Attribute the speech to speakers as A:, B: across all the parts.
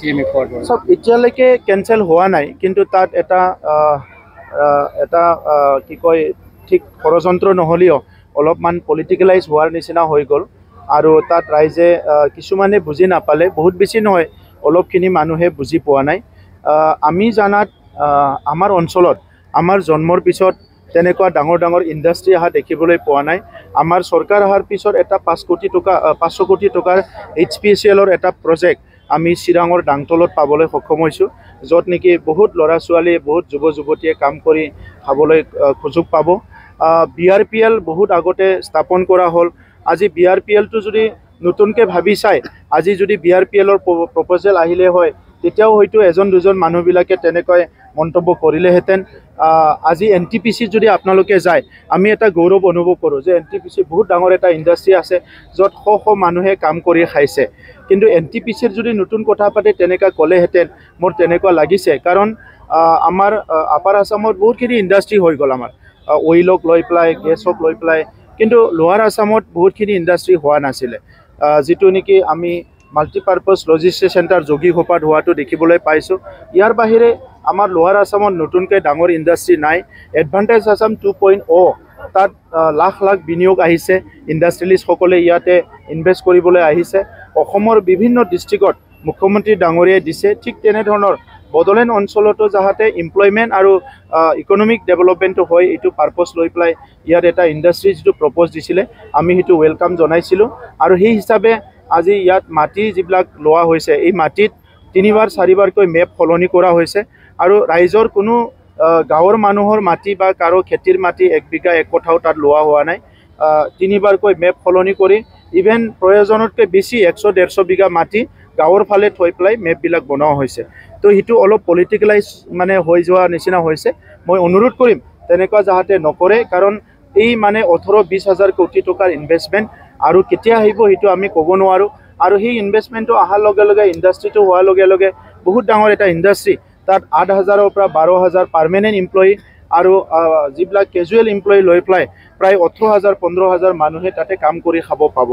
A: TMF
B: সব এতিয়ালৈকে cancel হোৱা নাই কিন্তু তাত এটা কি কয় ঠিক ষড়যন্ত্ৰ নহ'লেও অলপমান পলিটিকেলাইজ হোৱাৰ নিচিনা হৈ গ'ল আৰু তাত ৰাইজে কিছুমানে বুজি নাপালে বহুত বেছি নহয় অলপখিনি মানুহে বুজি পোৱা নাই আমি জানাত আমাৰ অঞ্চলত আমাৰ জন্মৰ পিছত তেনেকুৱা ডাঙৰ ডাঙৰ ইণ্ডাষ্ট্ৰি অহা দেখিবলৈ পোৱা নাই আমাৰ চৰকাৰ অহাৰ পিছত এটা 500 কোটি টকাৰ HPCLৰ এটা প্ৰজেক্ট আমি চিৰাঙৰ ডাংতলত পাবলৈ সক্ষম হৈছোঁ য'ত নেকি বহুত ল'ৰা ছোৱালী বহুত যুৱ যুৱতীয়ে কাম কৰি খাবলৈ সুযোগ পাব BRPL বহুত আগতে স্থাপন কৰা হ'ল আজি BRPLটো যদি নতুনকৈ ভাবি চাই আজি যদি BRPLৰ প্ৰপ'জেল আহিলে হয় তেতিয়াও হয়তো এজন দুজন মানুহবিলাকে তেনেকৈ মন্তব্য কৰিলেহেঁতেন আজি NTPC যদি আপোনালোকে যায় আমি এটা গৌৰৱ অনুভৱ কৰোঁ যে NTPC বহুত ডাঙৰ এটা ইণ্ডাষ্ট্ৰি আছে য'ত শ মানুহে কাম কৰি খাইছে কিন্তু NTPCৰ যদি নতুন কথা পাতে তেনেকৈ ক'লেহেঁতেন মোৰ তেনেকুৱা লাগিছে কাৰণ আমাৰ আপাৰ আসামত বহুতখিনি ইণ্ডাষ্ট্ৰি হৈ গ'ল আমাৰ অইলক লৈ পেলাই গেছক লৈ পেলাই কিন্তু লোৱাৰ আসামত বহুতখিনি ইণ্ডাষ্ট্ৰি হোৱা নাছিলে যিটো নেকি আমি মাল্টিপাৰ্পাছ লজিষ্টিক চেণ্টাৰ যোগীঘোপাত হোৱাটো দেখিবলৈ পাইছোঁ ইয়াৰ বাহিৰে আমাৰ লোৱাৰ আসামত নতুনকৈ ডাঙৰ ইণ্ডাষ্ট্ৰি নাই এডভান্টেজ আসাম 2.0 তাত লাখ লাখ বিনিয়োগ আহিছে ইণ্ডাষ্ট্ৰিয়েলিষ্টসকলে ইয়াতে ইনভেষ্ট কৰিবলৈ আহিছে অসমৰ বিভিন্ন ডিষ্ট্ৰিক্টত মুখ্যমন্ত্ৰী ডাঙৰীয়াই দিছে ঠিক তেনেধৰণৰ বড়োলেণ্ড অঞ্চলতো যাতে এমপ্লয়মেণ্ট আৰু ইকনমিক ডেভেলপমেণ্টটো হয় এইটো পাৰপ'জ লৈ পেলাই ইয়াত এটা ইণ্ডাষ্ট্ৰি যিটো প্ৰপ'জ দিছিলে আমি সেইটো ৱেলকাম জনাইছিলোঁ আৰু সেই হিচাপে আজি ইয়াত মাটি যিবিলাক লোৱা হৈছে এই মাটিত 3বাৰ 4বাৰকৈ মেপ সলনি কৰা হৈছে আৰু ৰাইজৰ কোনো গাঁৱৰ মানুহৰ মাটি বা কাৰো খেতিৰ মাটি 1 বিঘা 1 কঠাও তাত লোৱা হোৱা নাই 3বাৰকৈ মেপ সলনি কৰি ইভেন প্ৰয়োজনতকৈ বেছি 100-150 বিঘা মাটি গাঁৱৰ ফালে থৈ পেলাই মেপবিলাক বনোৱা হৈছে তো সেইটো অলপ পলিটিকেলাইজ মানে হৈ যোৱা নিচিনা হৈছে মই অনুৰোধ কৰিম তেনেকুৱা যাতে নকৰে কাৰণ এই মানে 18-20 হাজাৰ কোটি টকাৰ ইনভেষ্টমেণ্ট আৰু কেতিয়া আহিব সেইটো আমি ক'ব নোৱাৰোঁ আৰু সেই ইনভেষ্টমেণ্টটো অহাৰ লগে লগে ইণ্ডাষ্ট্ৰিটো হোৱাৰ লগে লগে বহুত ডাঙৰ এটা ইণ্ডাষ্ট্ৰি তাত 8,000ৰ পৰা 12,000 পাৰ্মানেণ্ট এমপ্লয়ী আৰু যিবিলাক কেজুৱেল এমপ্লয়ী লৈ পেলাই প্ৰায় 18,000-15,000 মানুহে তাতে কাম কৰি খাব পাব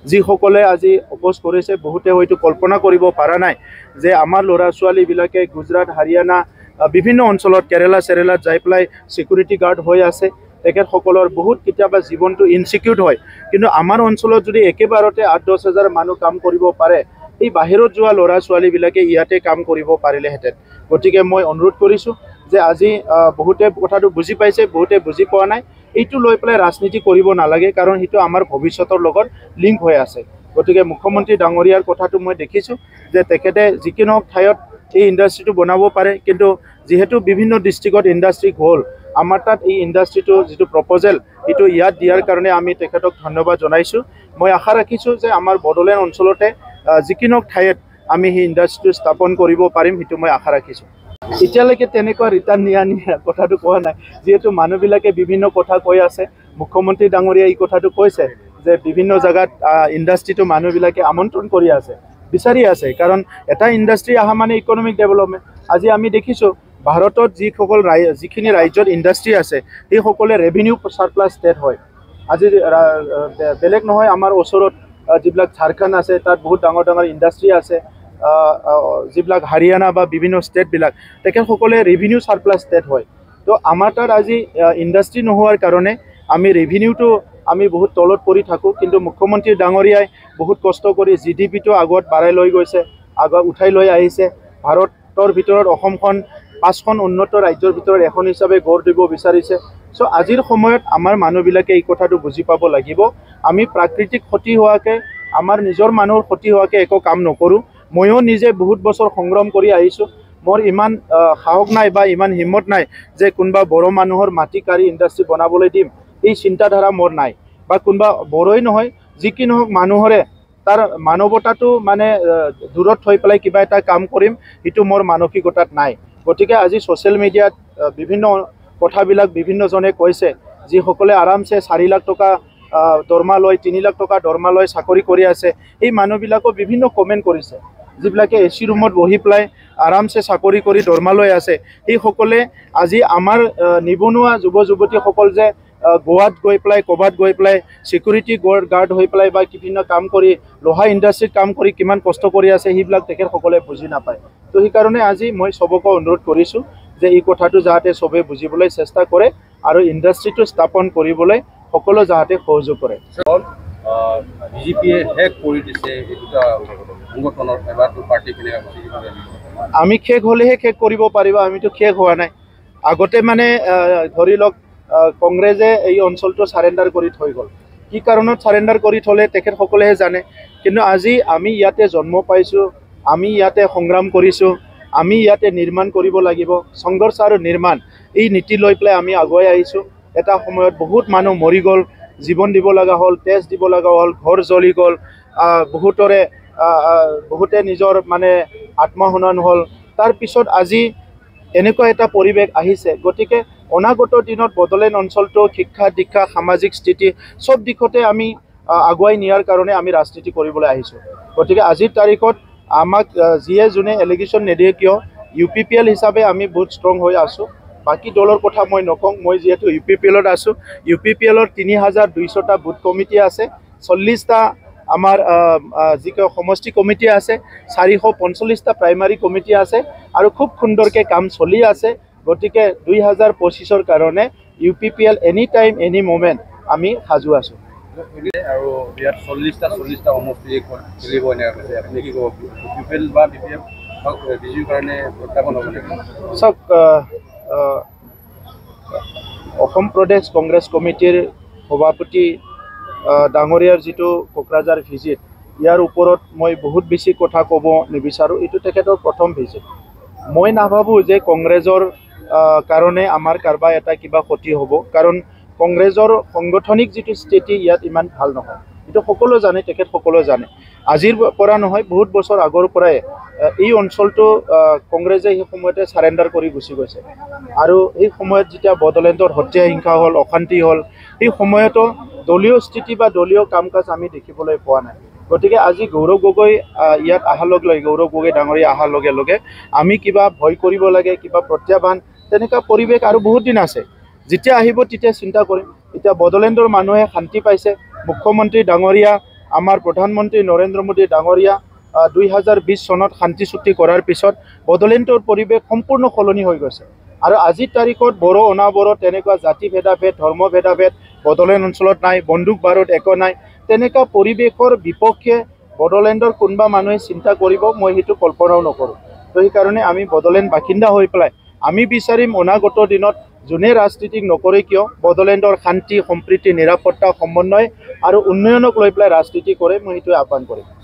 B: যিসকলে আজি অপ'জ কৰিছে বহুতে হয়তো কল্পনা কৰিব পৰা নাই যে আমাৰ ল'ৰা ছোৱালীবিলাকে গুজৰাট হাৰিয়ানা বিভিন্ন অঞ্চলত কেৰেলাত যাই পেলাই ছিকিউৰিটি গাৰ্ড হৈ আছে তেখেতসকলৰ বহুত কেতিয়াবা জীৱনটো ইনচিকিউৰ হয় কিন্তু আমাৰ অঞ্চলত যদি একেবাৰতে 8-10 হাজাৰ মানুহ কাম কৰিব পাৰে এই বাহিৰত যোৱা ল'ৰা ছোৱালীবিলাকে ইয়াতে কাম কৰিব পাৰিলেহেঁতেন গতিকে মই অনুৰোধ কৰিছোঁ যে আজি বহুতে কথাটো বুজি পাইছে বহুতে বুজি পোৱা নাই এইটো লৈ পেলাই ৰাজনীতি কৰিব নালাগে কাৰণ সেইটো আমাৰ ভৱিষ্যতৰ লগত লিংক হৈ আছে গতিকে মুখ্যমন্ত্ৰী ডাঙৰীয়াৰ কথাটো মই দেখিছোঁ যে তেখেতে যিকোনো ঠাইত এই ইণ্ডাষ্ট্ৰিটো বনাব পাৰে কিন্তু যেহেতু বিভিন্ন ডিষ্ট্ৰিক্টত ইণ্ডাষ্ট্ৰি হ'ল আমাৰ তাত এই ইণ্ডাষ্ট্ৰিটো যিটো প্ৰপ'জেল সেইটো ইয়াত দিয়াৰ কাৰণে আমি তেখেতক ধন্যবাদ জনাইছোঁ মই আশা ৰাখিছোঁ যে আমাৰ বড়োলেণ্ড অঞ্চলতে যিকোনো ঠাইত আমি সেই ইণ্ডাষ্ট্ৰিটো স্থাপন কৰিব পাৰিম সেইটো মই আশা ৰাখিছোঁ এতিয়ালৈকে তেনেকুৱা ৰিটাৰ্ণ নিয়া কথাটো কোৱা নাই যিহেতু মানুহবিলাকে বিভিন্ন কথা কৈ আছে মুখ্যমন্ত্ৰী ডাঙৰীয়াই এই কথাটো কৈছে যে বিভিন্ন জায়গাত ইণ্ডাষ্ট্ৰিটো মানুহবিলাকে আমন্ত্ৰণ কৰি আছে বিচাৰি আছে কাৰণ এটা ইণ্ডাষ্ট্ৰি অহা মানে ইকনমিক ডেভেলপমেণ্ট আজি আমি দেখিছোঁ ভাৰতত যিখিনি ৰাজ্যত ইণ্ডাষ্ট্ৰি আছে সেইসকলে ৰেভিনিউ সাৰপ্লাছ ষ্টেট হয় আজি বেলেগ নহয় আমাৰ ওচৰত যিবিলাক ঝাৰখণ্ড আছে তাত বহুত ডাঙৰ ডাঙৰ ইণ্ডাষ্ট্ৰি আছে যিবিলাক হাৰিয়ানা বা বিভিন্ন ষ্টেটবিলাক তেখেতসকলে ৰেভিনিউ সাৰপ্লাছ ষ্টেট হয় তো আমাৰ তাত আজি ইণ্ডাষ্ট্ৰি নোহোৱাৰ কাৰণে আমি ৰেভিনিউটো আমি বহুত তলত পৰি থাকোঁ কিন্তু মুখ্যমন্ত্ৰী ডাঙৰীয়াই বহুত কষ্ট কৰি GDPটো আগত বাঢ়াই লৈ গৈছে আগত উঠাই লৈ আহিছে ভাৰতৰ ভিতৰত অসমখন 5খন উন্নত ৰাজ্যৰ ভিতৰত এখন হিচাপে গঢ় দিব বিচাৰিছে চ' আজিৰ সময়ত আমাৰ মানুহবিলাকে এই কথাটো বুজি পাব লাগিব আমি প্ৰাকৃতিক ক্ষতি হোৱাকৈ আমাৰ নিজৰ মানুহৰ ক্ষতি হোৱাকৈ একো কাম নকৰোঁ ময়ো নিজে বহুত বছৰ সংগ্ৰাম কৰি আহিছোঁ মোৰ ইমান সাহস নাই বা ইমান হিম্মত নাই যে কোনোবা বড়ো মানুহৰ মাটি কাঢ়ি ইণ্ডাষ্ট্ৰি বনাবলৈ দিম এই চিন্তাধাৰা মোৰ নাই বা কোনোবা বড়োই নহয় যিকোনো মানুহৰে তাৰ মানৱতাটো মানে দূৰত থৈ পেলাই কিবা এটা কাম কৰিম সেইটো মোৰ মানসিকতাত নাই গতিকে আজি ছ'চিয়েল মিডিয়াত বিভিন্ন কথাবিলাক বিভিন্নজনে কৈছে যিসকলে আৰামছে 4 লাখ টকা দৰমহা লৈ 3 লাখ টকা দৰমহা লৈ চাকৰি কৰি আছে এই মানুহবিলাকো বিভিন্ন কমেণ্ট কৰিছে যিবিলাকে AC ৰুমত বহি পেলাই আৰামছে চাকৰি কৰি দৰমহা লৈ আছে সেইসকলে আজি আমাৰ নিবনুৱা যুৱ যুৱতীসকল যে গোৱাত গৈ পেলাই ক'ৰবাত গৈ পেলাই ছিকিউৰিটি গাৰ্ড হৈ পেলাই বা বিভিন্ন কাম কৰি লোহা ইণ্ডাষ্ট্ৰীত কাম কৰি কিমান কষ্ট কৰি আছে সেইবিলাক তেখেতসকলে বুজি নাপায়। তো সেইকাৰণে আজি মই চবকে অনুৰোধ কৰিছোঁ যে এই কথাটো যাতে চবে বুজিবলৈ চেষ্টা কৰে আৰু ইণ্ডাষ্ট্ৰীটো স্থাপন কৰিবলৈ সকলো যাতে সহযোগ কৰে।
A: বিজেপিয়ে শেষ কৰি দিছে এই দুটা সংগঠনৰ এবাৰটো পাৰ্টি কেনেকৈ
B: আমি শেষ হ'লেহে শেষ কৰিব পাৰিব, আমিতো শেষ হোৱা নাই। আগতে মানে ধৰি লওক কংগ্ৰেছে এই অঞ্চলটো চাৰেণ্ডাৰ কৰি থৈ গ'ল। কি কাৰণত চাৰেণ্ডাৰ কৰি থ'লে তেখেতসকলেহে জানে। কিন্তু আজি আমি ইয়াতে জন্ম পাইছোঁ, আমি ইয়াতে সংগ্ৰাম কৰিছোঁ, আমি ইয়াতে নিৰ্মাণ কৰিব লাগিব। সংঘৰ্ষ আৰু নিৰ্মাণ এই নীতি লৈ পেলাই আমি আগুৱাই আহিছোঁ। এটা সময়ত বহুত মানুহ মৰি গ'ল, জীৱন দিব লগা হ'ল, তেজ দিব লগা হ'ল, ঘৰ জ্বলি গ'ল, বহুতে নিজৰ মানে আত্মহনন হ'ল। তাৰপিছত আজি এনেকুৱা এটা পৰিৱেশ আহিছে। গতিকে অনাগত দিনত বড়োলেণ্ড অঞ্চলটো শিক্ষা দীক্ষা সামাজিক স্থিতি চব দিশতে আমি আগুৱাই নিয়াৰ কাৰণে আমি ৰাজনীতি কৰিবলৈ আহিছোঁ। গতিকে আজিৰ তাৰিখত আমাক যিয়ে যোনে এলিগেশ্যন নিদিয়ে কিয় UPPL হিচাপে আমি বহুত ষ্ট্ৰং হৈ আছোঁ। বাকী দলৰ কথা মই নকওঁ, মই যিহেতু UPPLত আছোঁ। UPPLৰ 3200টা বুথ কমিটি আছে, 40টা আমাৰ যি কয় সমষ্টি কমিটি আছে, 445টা প্ৰাইমাৰী কমিটি আছে আৰু খুব সুন্দৰকৈ কাম চলি আছে। গতিকে 2025ৰ কাৰণে UPPL any time any moment আমি সাজু আছোঁ।
A: আৰু ইয়াত 40টা সমষ্টি খেলিব এনেকৈ আপুনি কি ক'ব? UPPL বা BPF বিজুৰ কাৰণে প্ৰত্যাহ্বান হ'ব নেকি?
B: চাওক, অসম প্ৰদেশ কংগ্ৰেছ কমিটিৰ সভাপতি ডাঙৰীয়াৰ যিটো কোকৰাঝাৰ ভিজিট, ইয়াৰ ওপৰত মই বহুত বেছি কথা ক'ব নিবিচাৰোঁ। এইটো তেখেতৰ প্ৰথম ভিজিট। মই নাভাবোঁ যে কংগ্ৰেছৰ কাৰণে আমাৰ কাৰোবাৰ এটা কিবা ক্ষতি হ'ব, কাৰণ কংগ্ৰেছৰ সাংগঠনিক যিটো স্থিতি ইয়াত ইমান ভাল নহয়। এইটো সকলো জানে, তেখেতসকলেও জানে। আজিৰ পৰা নহয়, বহুত বছৰ আগৰ পৰাই এই অঞ্চলটো কংগ্ৰেছে সেই সময়তে চাৰেণ্ডাৰ কৰি গুচি গৈছে। আৰু এই সময়ত যেতিয়া বড়োলেণ্ডৰ হত্যা হিংসা হ'ল, অশান্তি হ'ল, সেই সময়তো দলীয় স্থিতি বা দলীয় কাম কাজ আমি দেখিবলৈ পোৱা নাই। গতিকে আজি গৌৰৱ গগৈ ইয়াত অহাৰ লগে লগে, গৌৰৱ গগৈ ডাঙৰীয়া অহাৰ লগে লগে আমি কিবা ভয় কৰিব লাগে, কিবা প্ৰত্যাহ্বান তেনেকুৱা পৰিৱেশ আৰু বহুত দিন আছে। যেতিয়া আহিব তেতিয়া চিন্তা কৰিম। এতিয়া বড়োলেণ্ডৰ মানুহে শান্তি পাইছে। মুখ্যমন্ত্ৰী ডাঙৰীয়া, আমাৰ প্ৰধানমন্ত্ৰী নৰেন্দ্ৰ মোদী ডাঙৰীয়া 2020 চনত শান্তি চুক্তি কৰাৰ পিছত বড়োলেণ্ডৰ পৰিৱেশ সম্পূৰ্ণ সলনি হৈ গৈছে। আৰু আজিৰ তাৰিখত বড়ো অনাবড়ো তেনেকুৱা জাতি ভেদাভেদ, ধৰ্ম ভেদাভেদ বড়োলেণ্ড অঞ্চলত নাই, বন্দুক বাৰুদ একো নাই। তেনেকুৱা পৰিৱেশৰ বিপক্ষে বড়োলেণ্ডৰ কোনোবা মানুহে চিন্তা কৰিব, মই সেইটো কল্পনাও নকৰোঁ। তো সেইকাৰণে আমি বড়োলেণ্ড বাসিন্দা হৈ পেলাই আমি বিচাৰিম অনাগত দিনত যোনে ৰাজনীতি নকৰে কিয় বড়োলেণ্ডৰ শান্তি সম্প্ৰীতি নিৰাপত্তা সমন্বয় আৰু উন্নয়নক লৈ পেলাই ৰাজনীতি কৰে, মই সেইটোৱে আহ্বান কৰিম।